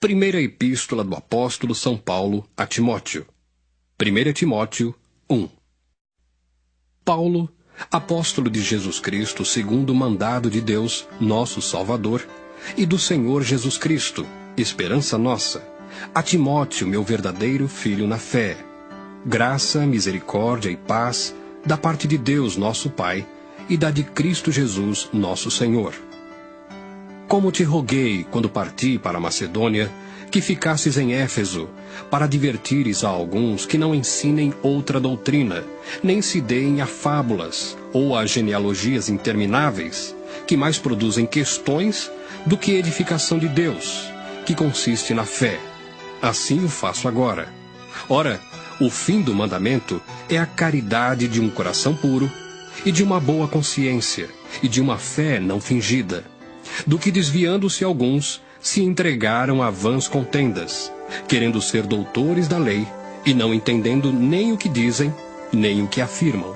Primeira Epístola do Apóstolo São Paulo a Timóteo. 1 Timóteo 1. Paulo, apóstolo de Jesus Cristo, segundo o mandado de Deus, nosso Salvador, e do Senhor Jesus Cristo, esperança nossa, a Timóteo, meu verdadeiro filho na fé. Graça, misericórdia e paz da parte de Deus, nosso Pai, e da de Cristo Jesus, nosso Senhor. Como te roguei, quando parti para a Macedônia, que ficasses em Éfeso, para advertires a alguns que não ensinem outra doutrina, nem se deem a fábulas ou a genealogias intermináveis, que mais produzem questões do que edificação de Deus, que consiste na fé. Assim o faço agora. Ora, o fim do mandamento é a caridade de um coração puro, e de uma boa consciência, e de uma fé não fingida, do que desviando-se alguns, se entregaram a vãs contendas, querendo ser doutores da lei, e não entendendo nem o que dizem, nem o que afirmam.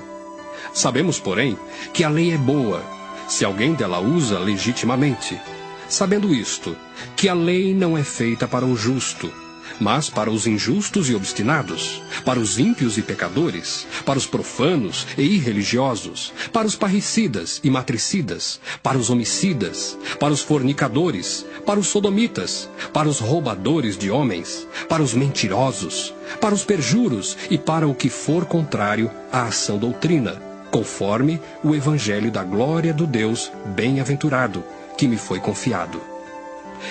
Sabemos, porém, que a lei é boa, se alguém dela usa legitimamente, sabendo isto, que a lei não é feita para o justo, mas para os injustos e obstinados, para os ímpios e pecadores, para os profanos e irreligiosos, para os parricidas e matricidas, para os homicidas, para os fornicadores, para os sodomitas, para os roubadores de homens, para os mentirosos, para os perjuros e para o que for contrário à sã doutrina, conforme o evangelho da glória do Deus bem-aventurado, que me foi confiado.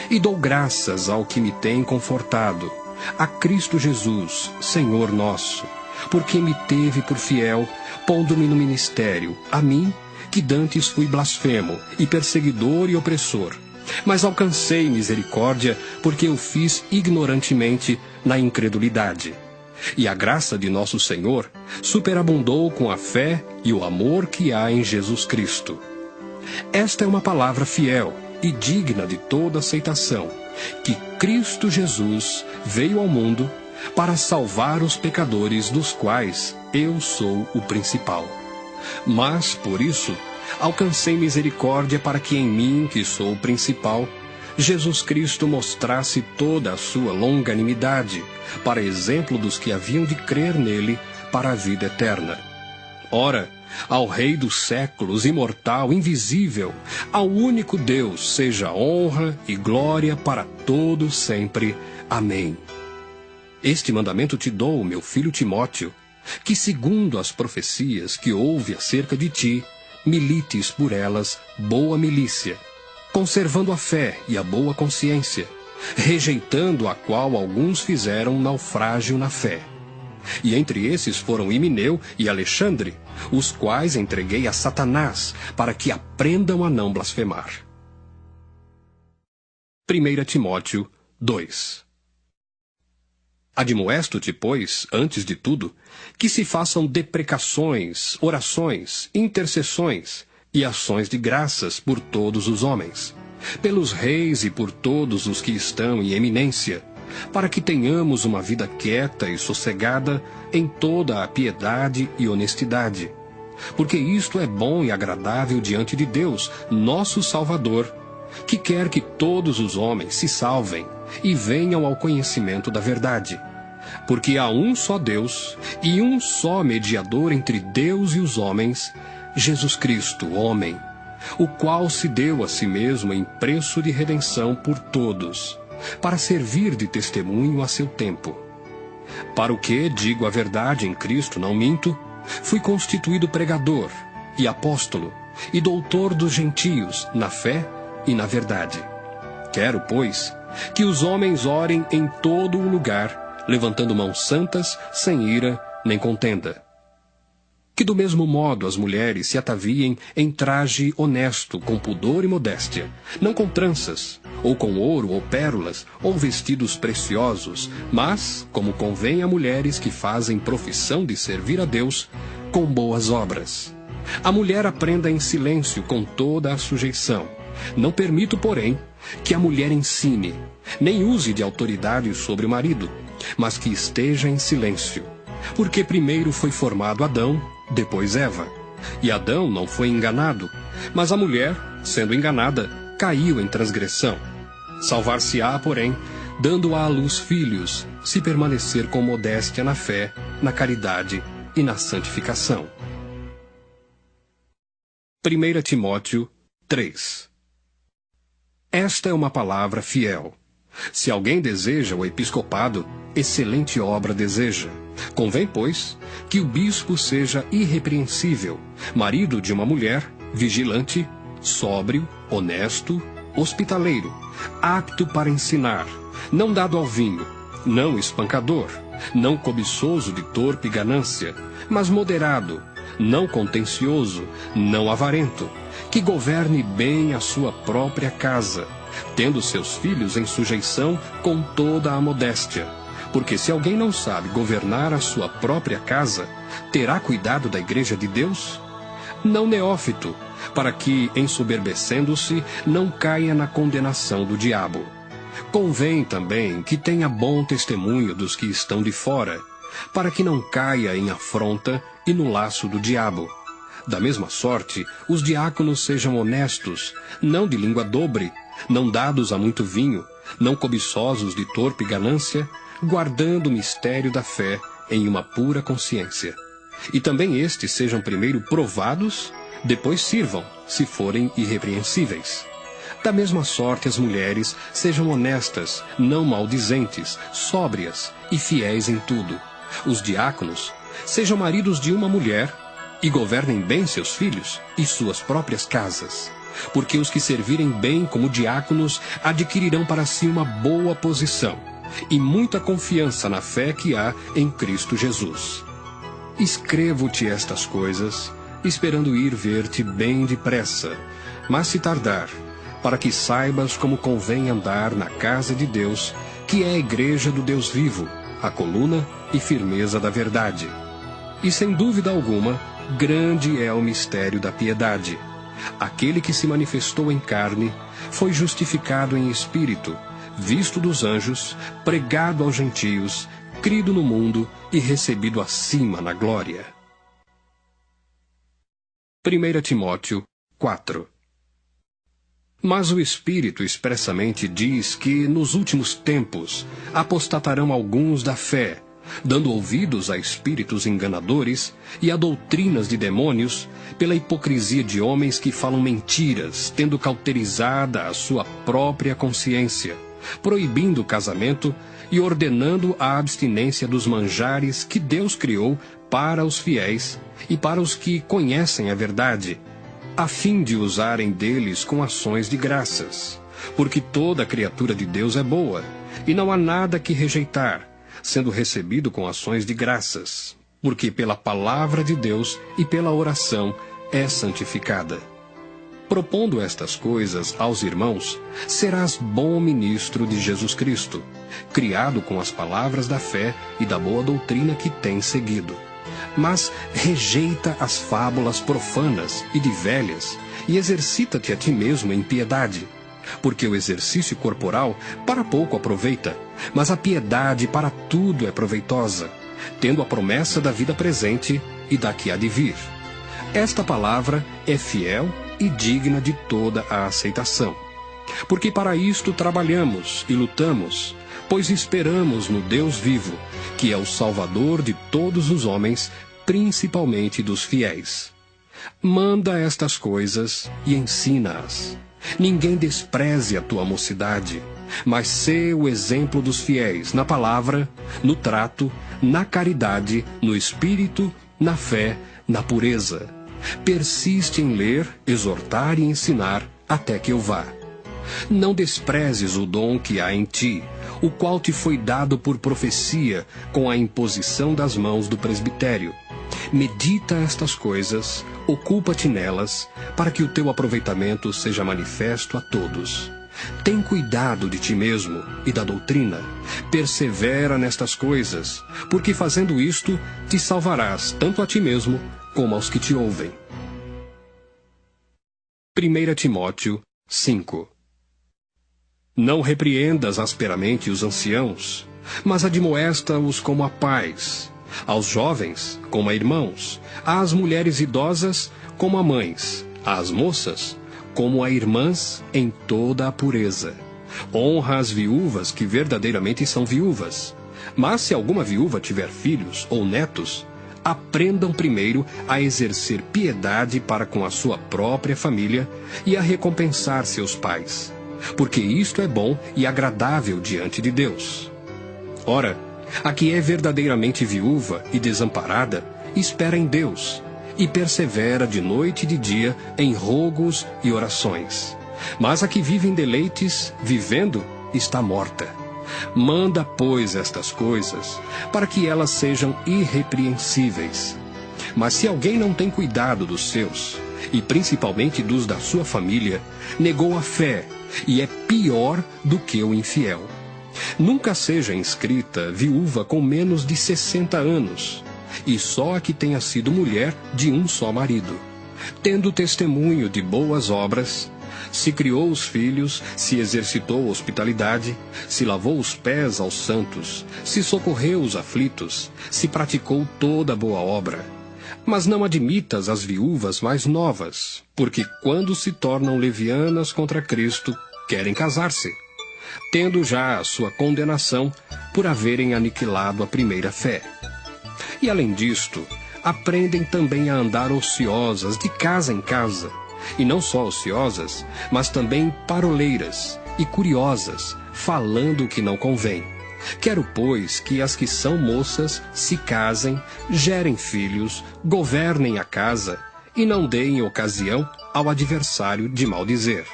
E dou graças ao que me tem confortado, a Cristo Jesus, Senhor nosso, porque me teve por fiel, pondo-me no ministério, a mim, que dantes fui blasfemo, e perseguidor e opressor. Mas alcancei misericórdia, porque eu fiz ignorantemente na incredulidade. E a graça de nosso Senhor superabundou com a fé e o amor que há em Jesus Cristo. Esta é uma palavra fiel e digna de toda aceitação, que Cristo Jesus veio ao mundo para salvar os pecadores, dos quais eu sou o principal. Mas, por isso, alcancei misericórdia para que em mim, que sou o principal, Jesus Cristo mostrasse toda a sua longanimidade, para exemplo dos que haviam de crer nele para a vida eterna. Ora, ao Rei dos séculos, imortal, invisível, ao único Deus, seja honra e glória para todo sempre. Amém. Este mandamento te dou, meu filho Timóteo, que segundo as profecias que houve acerca de ti, milites por elas boa milícia, conservando a fé e a boa consciência, rejeitando a qual alguns fizeram naufrágio na fé. E entre esses foram Himeneu e Alexandre, os quais entreguei a Satanás, para que aprendam a não blasfemar. 1 Timóteo 2. Admoesto-te, pois, antes de tudo, que se façam deprecações, orações, intercessões e ações de graças por todos os homens, pelos reis e por todos os que estão em eminência, para que tenhamos uma vida quieta e sossegada em toda a piedade e honestidade. Porque isto é bom e agradável diante de Deus, nosso Salvador, que quer que todos os homens se salvem e venham ao conhecimento da verdade. Porque há um só Deus e um só mediador entre Deus e os homens, Jesus Cristo, homem, o qual se deu a si mesmo em preço de redenção por todos, para servir de testemunho a seu tempo. Para o que, digo a verdade, em Cristo não minto, fui constituído pregador, e apóstolo, e doutor dos gentios, na fé e na verdade. Quero, pois, que os homens orem em todo o lugar, levantando mãos santas, sem ira nem contenda. Que do mesmo modo as mulheres se ataviem em traje honesto, com pudor e modéstia, não com tranças, ou com ouro ou pérolas, ou vestidos preciosos, mas, como convém a mulheres que fazem profissão de servir a Deus, com boas obras. A mulher aprenda em silêncio com toda a sujeição. Não permito, porém, que a mulher ensine, nem use de autoridade sobre o marido, mas que esteja em silêncio. Porque primeiro foi formado Adão, depois Eva. E Adão não foi enganado, mas a mulher, sendo enganada, caiu em transgressão. Salvar-se-á, porém, dando à luz filhos, se permanecer com modéstia na fé, na caridade e na santificação. 1 Timóteo 3. Esta é uma palavra fiel. Se alguém deseja o episcopado, excelente obra deseja. Convém, pois, que o bispo seja irrepreensível, marido de uma mulher, vigilante, sóbrio, honesto, hospitaleiro, apto para ensinar, não dado ao vinho, não espancador, não cobiçoso de torpe ganância, mas moderado, não contencioso, não avarento, que governe bem a sua própria casa, tendo seus filhos em sujeição com toda a modéstia. Porque se alguém não sabe governar a sua própria casa, terá cuidado da igreja de Deus? Não neófito, para que, ensoberbecendo-se, não caia na condenação do diabo. Convém também que tenha bom testemunho dos que estão de fora, para que não caia em afronta e no laço do diabo. Da mesma sorte, os diáconos sejam honestos, não de língua dobre, não dados a muito vinho, não cobiçosos de torpe ganância, guardando o mistério da fé em uma pura consciência. E também estes sejam primeiro provados, depois sirvam, se forem irrepreensíveis. Da mesma sorte as mulheres sejam honestas, não maldizentes, sóbrias e fiéis em tudo. Os diáconos sejam maridos de uma mulher e governem bem seus filhos e suas próprias casas. Porque os que servirem bem como diáconos adquirirão para si uma boa posição e muita confiança na fé que há em Cristo Jesus. Escrevo-te estas coisas, esperando ir ver-te bem depressa, mas se tardar, para que saibas como convém andar na casa de Deus, que é a igreja do Deus vivo, a coluna e firmeza da verdade. E sem dúvida alguma, grande é o mistério da piedade. Aquele que se manifestou em carne foi justificado em espírito, visto dos anjos, pregado aos gentios, crido no mundo e recebido acima na glória. 1 Timóteo 4. Mas o Espírito expressamente diz que, nos últimos tempos, apostatarão alguns da fé, dando ouvidos a espíritos enganadores e a doutrinas de demônios, pela hipocrisia de homens que falam mentiras, tendo cauterizada a sua própria consciência, proibindo o casamento e ordenando a abstinência dos manjares que Deus criou para os fiéis e para os que conhecem a verdade, a fim de usarem deles com ações de graças. Porque toda criatura de Deus é boa, e não há nada que rejeitar, sendo recebido com ações de graças, porque pela palavra de Deus e pela oração é santificada. Propondo estas coisas aos irmãos, serás bom ministro de Jesus Cristo, criado com as palavras da fé e da boa doutrina que tens seguido. Mas rejeita as fábulas profanas e de velhas, e exercita-te a ti mesmo em piedade. Porque o exercício corporal para pouco aproveita, mas a piedade para tudo é proveitosa, tendo a promessa da vida presente e da que há de vir. Esta palavra é fiel e digna de toda a aceitação. Porque para isto trabalhamos e lutamos, pois esperamos no Deus vivo, que é o Salvador de todos os homens, principalmente dos fiéis. Manda estas coisas e ensina-as. Ninguém despreze a tua mocidade, mas sê o exemplo dos fiéis na palavra, no trato, na caridade, no espírito, na fé, na pureza. Persiste em ler, exortar e ensinar até que eu vá. Não desprezes o dom que há em ti, o qual te foi dado por profecia, com a imposição das mãos do presbitério. Medita estas coisas, ocupa-te nelas, para que o teu aproveitamento seja manifesto a todos. Tem cuidado de ti mesmo e da doutrina. Persevera nestas coisas, porque fazendo isto, te salvarás tanto a ti mesmo como aos que te ouvem. 1 Timóteo 5. Não repreendas asperamente os anciãos, mas admoesta-os como a pais, aos jovens como a irmãos, às mulheres idosas como a mães, às moças como a irmãs em toda a pureza. Honra as viúvas que verdadeiramente são viúvas. Mas se alguma viúva tiver filhos ou netos, aprendam primeiro a exercer piedade para com a sua própria família e a recompensar seus pais, porque isto é bom e agradável diante de Deus. Ora, a que é verdadeiramente viúva e desamparada, espera em Deus, e persevera de noite e de dia em rogos e orações. Mas a que vive em deleites, vivendo, está morta. Manda, pois, estas coisas, para que elas sejam irrepreensíveis. Mas se alguém não tem cuidado dos seus, e principalmente dos da sua família, negou a fé, e é pior do que o infiel. Nunca seja inscrita viúva com menos de 60 anos, e só a que tenha sido mulher de um só marido, tendo testemunho de boas obras, se criou os filhos, se exercitou hospitalidade, se lavou os pés aos santos, se socorreu os aflitos, se praticou toda boa obra. Mas não admitas as viúvas mais novas, porque quando se tornam levianas contra Cristo, querem casar-se, tendo já a sua condenação por haverem aniquilado a primeira fé. E além disto, aprendem também a andar ociosas de casa em casa, e não só ociosas, mas também paroleiras e curiosas, falando o que não convém. Quero, pois, que as que são moças se casem, gerem filhos, governem a casa, e não deem ocasião ao adversário de maldizer.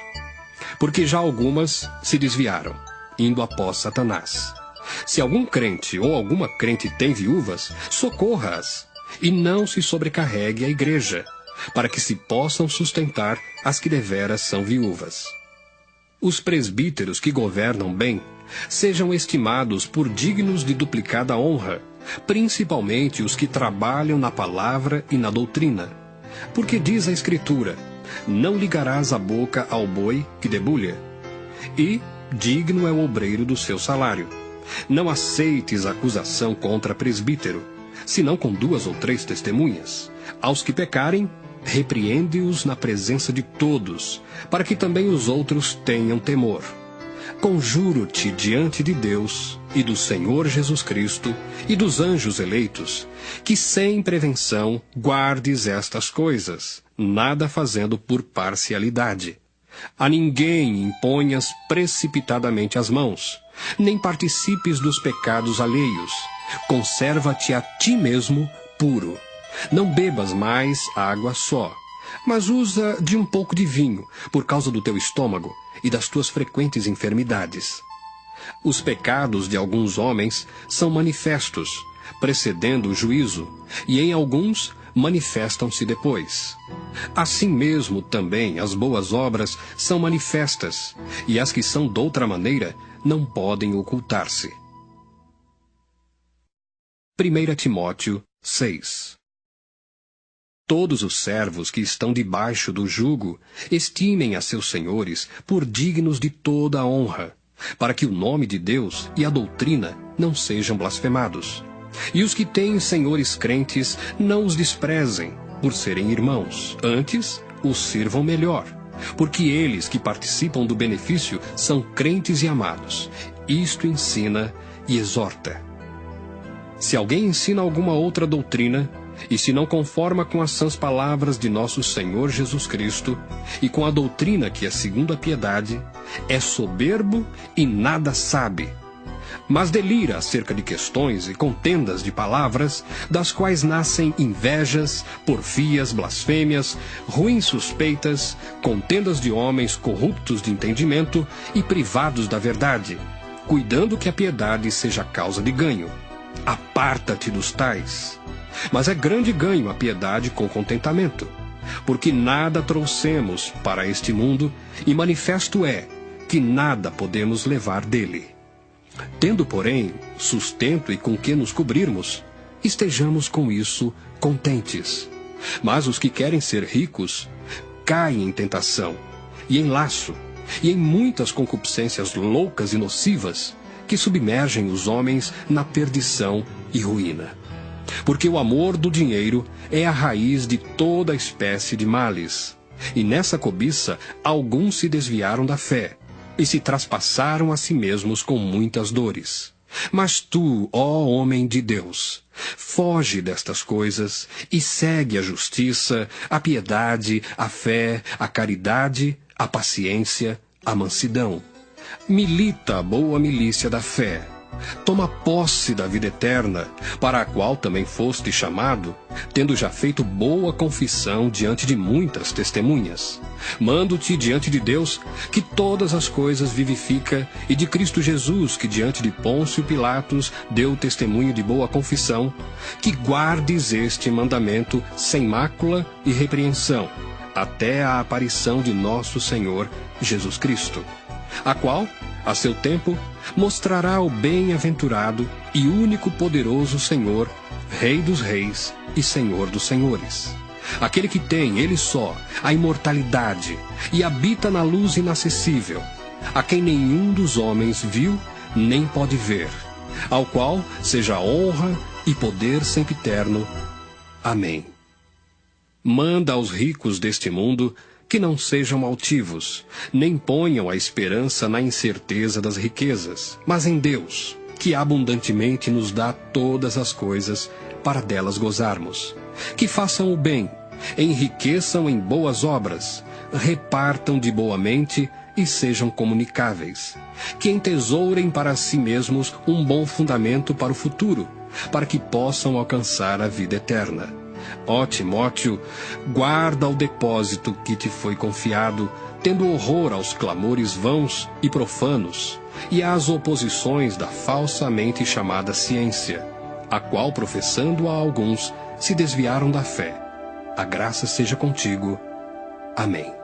Porque já algumas se desviaram, indo após Satanás. Se algum crente ou alguma crente tem viúvas, socorra-as, e não se sobrecarregue a igreja, para que se possam sustentar as que deveras são viúvas. Os presbíteros que governam bem sejam estimados por dignos de duplicada honra, principalmente os que trabalham na palavra e na doutrina. Porque diz a Escritura: não ligarás a boca ao boi que debulha, e digno é o obreiro do seu salário. Não aceites acusação contra presbítero, senão com 2 ou 3 testemunhas. Aos que pecarem, repreende-os na presença de todos, para que também os outros tenham temor. Conjuro-te diante de Deus e do Senhor Jesus Cristo e dos anjos eleitos, que sem prevenção guardes estas coisas, nada fazendo por parcialidade. A ninguém imponhas precipitadamente as mãos, nem participes dos pecados alheios. Conserva-te a ti mesmo puro. Não bebas mais água só, mas usa de um pouco de vinho, por causa do teu estômago e das tuas frequentes enfermidades. Os pecados de alguns homens são manifestos, precedendo o juízo, e em alguns manifestam-se depois. Assim mesmo também as boas obras são manifestas, e as que são doutra maneira não podem ocultar-se. 1 Timóteo 6. Todos os servos que estão debaixo do jugo estimem a seus senhores por dignos de toda a honra, para que o nome de Deus e a doutrina não sejam blasfemados. E os que têm senhores crentes não os desprezem, por serem irmãos, antes os sirvam melhor, porque eles que participam do benefício são crentes e amados. Isto ensina e exorta. Se alguém ensina alguma outra doutrina, e se não conforma com as sãs palavras de nosso Senhor Jesus Cristo, e com a doutrina que é segundo a piedade, é soberbo e nada sabe, mas delira acerca de questões e contendas de palavras, das quais nascem invejas, porfias, blasfêmias, ruins suspeitas, contendas de homens corruptos de entendimento e privados da verdade, cuidando que a piedade seja causa de ganho. Aparta-te dos tais. Mas é grande ganho a piedade com contentamento, porque nada trouxemos para este mundo, e manifesto é que nada podemos levar dele. Tendo, porém, sustento e com que nos cobrirmos, estejamos com isso contentes. Mas os que querem ser ricos caem em tentação, e em laço, e em muitas concupiscências loucas e nocivas, que submergem os homens na perdição e ruína. Porque o amor do dinheiro é a raiz de toda espécie de males. E nessa cobiça alguns se desviaram da fé e se traspassaram a si mesmos com muitas dores. Mas tu, ó homem de Deus, foge destas coisas e segue a justiça, a piedade, a fé, a caridade, a paciência, a mansidão. Milita a boa milícia da fé. Toma posse da vida eterna, para a qual também foste chamado, tendo já feito boa confissão diante de muitas testemunhas. Mando-te diante de Deus, que todas as coisas vivifica, e de Cristo Jesus, que diante de Pôncio Pilatos deu testemunho de boa confissão, que guardes este mandamento sem mácula e repreensão, até a aparição de nosso Senhor Jesus Cristo, a qual, a seu tempo, mostrará o bem-aventurado e único poderoso Senhor, Rei dos reis e Senhor dos senhores. Aquele que tem, ele só, a imortalidade e habita na luz inacessível, a quem nenhum dos homens viu nem pode ver, ao qual seja honra e poder sempiterno. Amém. Manda aos ricos deste mundo que não sejam altivos, nem ponham a esperança na incerteza das riquezas, mas em Deus, que abundantemente nos dá todas as coisas para delas gozarmos. Que façam o bem, enriqueçam em boas obras, repartam de boa mente e sejam comunicáveis. Que entesourem para si mesmos um bom fundamento para o futuro, para que possam alcançar a vida eterna. Ó Timóteo, guarda o depósito que te foi confiado, tendo horror aos clamores vãos e profanos, e às oposições da falsamente chamada ciência, a qual, professando a alguns, se desviaram da fé. A graça seja contigo. Amém.